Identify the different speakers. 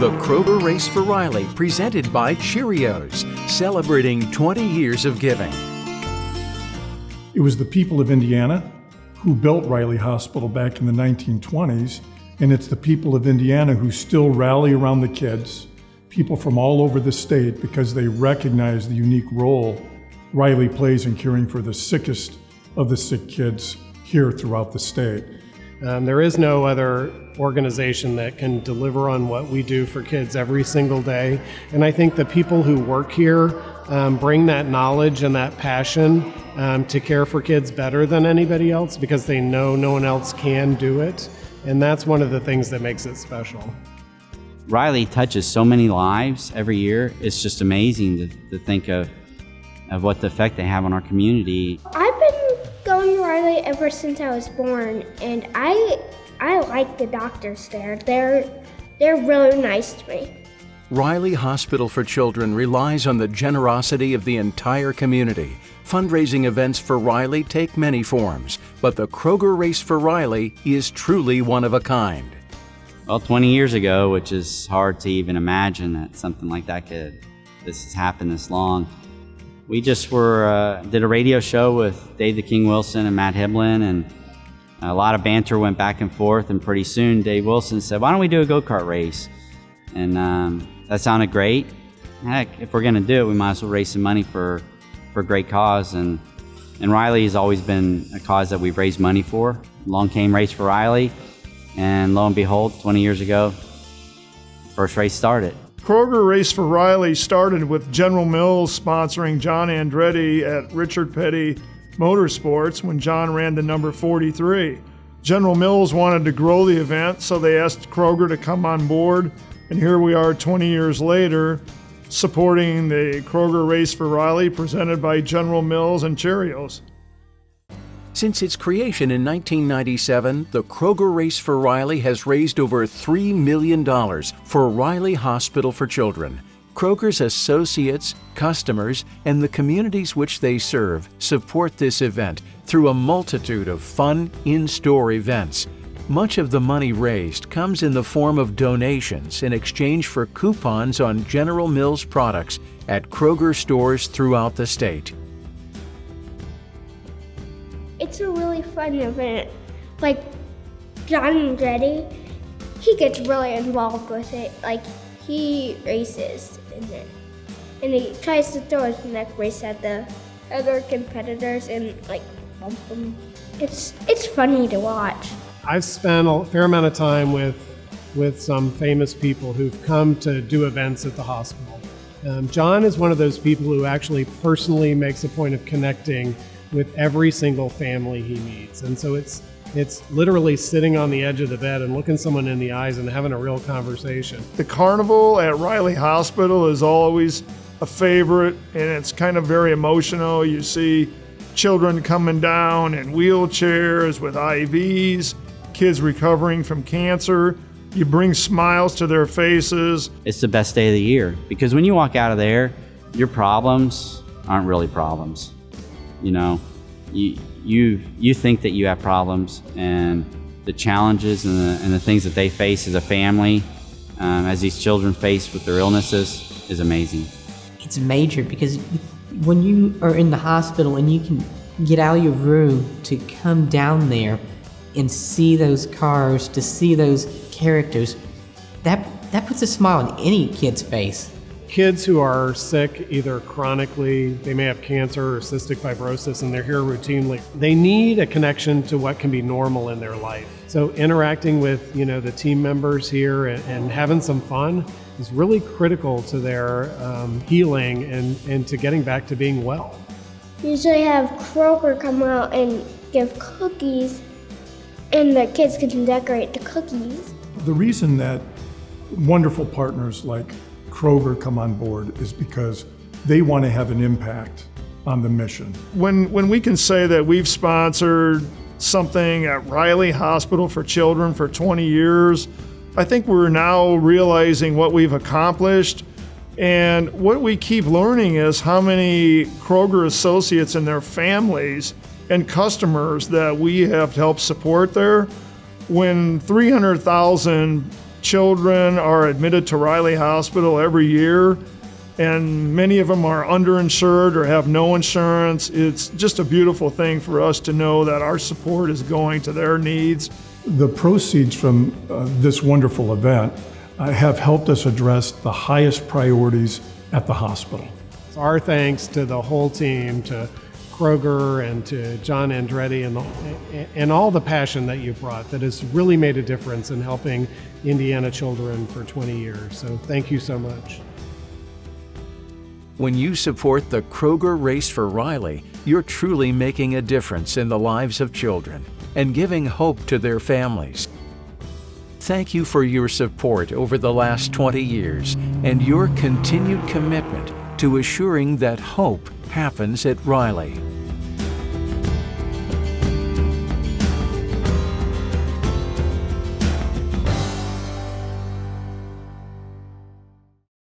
Speaker 1: The Kroger Race for Riley, presented by Cheerios, celebrating 20 years of giving.
Speaker 2: It was the people of Indiana who built Riley Hospital back in the 1920s, and it's the people of Indiana who still rally around the kids, people from all over the state, because they recognize the unique role Riley plays in caring for the sickest of the sick kids here throughout the state.
Speaker 3: There is no other organization that can deliver on what we do for kids every single day. And I think the people who work here bring that knowledge and that passion to care for kids better than anybody else, because they know no one else can do it. And that's one of the things that makes it special.
Speaker 4: Riley touches so many lives every year. It's just amazing to think of what the effect they have on our community.
Speaker 5: I've been going to Riley ever since I was born, and I like the doctors there. They're really nice to me.
Speaker 1: Riley Hospital for Children relies on the generosity of the entire community. Fundraising events for Riley take many forms, but the Kroger Race for Riley is truly one of a kind.
Speaker 4: Well, 20 years ago, which is hard to even imagine that something like that this has happened this long. We just did a radio show with Dave the King Wilson and Matt Hiblin, and a lot of banter went back and forth, and pretty soon Dave Wilson said, "Why don't we do a go-kart race?" And that sounded great. Heck, if we're gonna do it, we might as well raise some money for a great cause. And Riley has always been a cause that we've raised money for. Along came Race for Riley, and lo and behold, 20 years ago, first race started.
Speaker 6: Kroger Race for Riley started with General Mills sponsoring John Andretti at Richard Petty Motorsports when John ran the number 43. General Mills wanted to grow the event, so they asked Kroger to come on board, and here we are 20 years later supporting the Kroger Race for Riley presented by General Mills and Cheerios.
Speaker 1: Since its creation in 1997, the Kroger Race for Riley has raised over $3 million for Riley Hospital for Children. Kroger's associates, customers, and the communities which they serve support this event through a multitude of fun, in-store events. Much of the money raised comes in the form of donations in exchange for coupons on General Mills products at Kroger stores throughout the state.
Speaker 5: It's a really fun event. Like John Andretti, he gets really involved with it. Like he races in it, and he tries to throw his neck race at the other competitors and like bump them. It's funny to watch.
Speaker 3: I've spent a fair amount of time with some famous people who've come to do events at the hospital. John is one of those people who actually personally makes a point of connecting with every single family he meets. And so it's literally sitting on the edge of the bed and looking someone in the eyes and having a real conversation.
Speaker 6: The carnival at Riley Hospital is always a favorite, and it's kind of very emotional. You see children coming down in wheelchairs with IVs, kids recovering from cancer. You bring smiles to their faces.
Speaker 4: It's the best day of the year, because when you walk out of there, your problems aren't really problems. You know, you think that you have problems, and the challenges and the things that they face as a family, as these children face with their illnesses, is amazing.
Speaker 7: It's major, because when you are in the hospital and you can get out of your room to come down there and see those cars, to see those characters, that puts a smile on any kid's face.
Speaker 3: Kids who are sick, either chronically, they may have cancer or cystic fibrosis, and they're here routinely. They need a connection to what can be normal in their life. So interacting with, the team members here and having some fun is really critical to their healing and to getting back to being well.
Speaker 5: Usually have Kroger come out and give cookies, and the kids can decorate the cookies.
Speaker 2: The reason that wonderful partners like Kroger come on board is because they want to have an impact on the mission.
Speaker 6: When we can say that we've sponsored something at Riley Hospital for Children for 20 years, I think we're now realizing what we've accomplished. And what we keep learning is how many Kroger associates and their families and customers that we have helped support there. When 300,000 children are admitted to Riley Hospital every year, and many of them are underinsured or have no insurance. It's just a beautiful thing for us to know that our support is going to their needs.
Speaker 2: The proceeds from this wonderful event have helped us address the highest priorities at the hospital.
Speaker 3: Our thanks to the whole team, to Kroger and to John Andretti and all the passion that you've brought that has really made a difference in helping Indiana children for 20 years. So thank you so much.
Speaker 1: When you support the Kroger Race for Riley, you're truly making a difference in the lives of children and giving hope to their families. Thank you for your support over the last 20 years and your continued commitment to assuring that hope happens at Riley.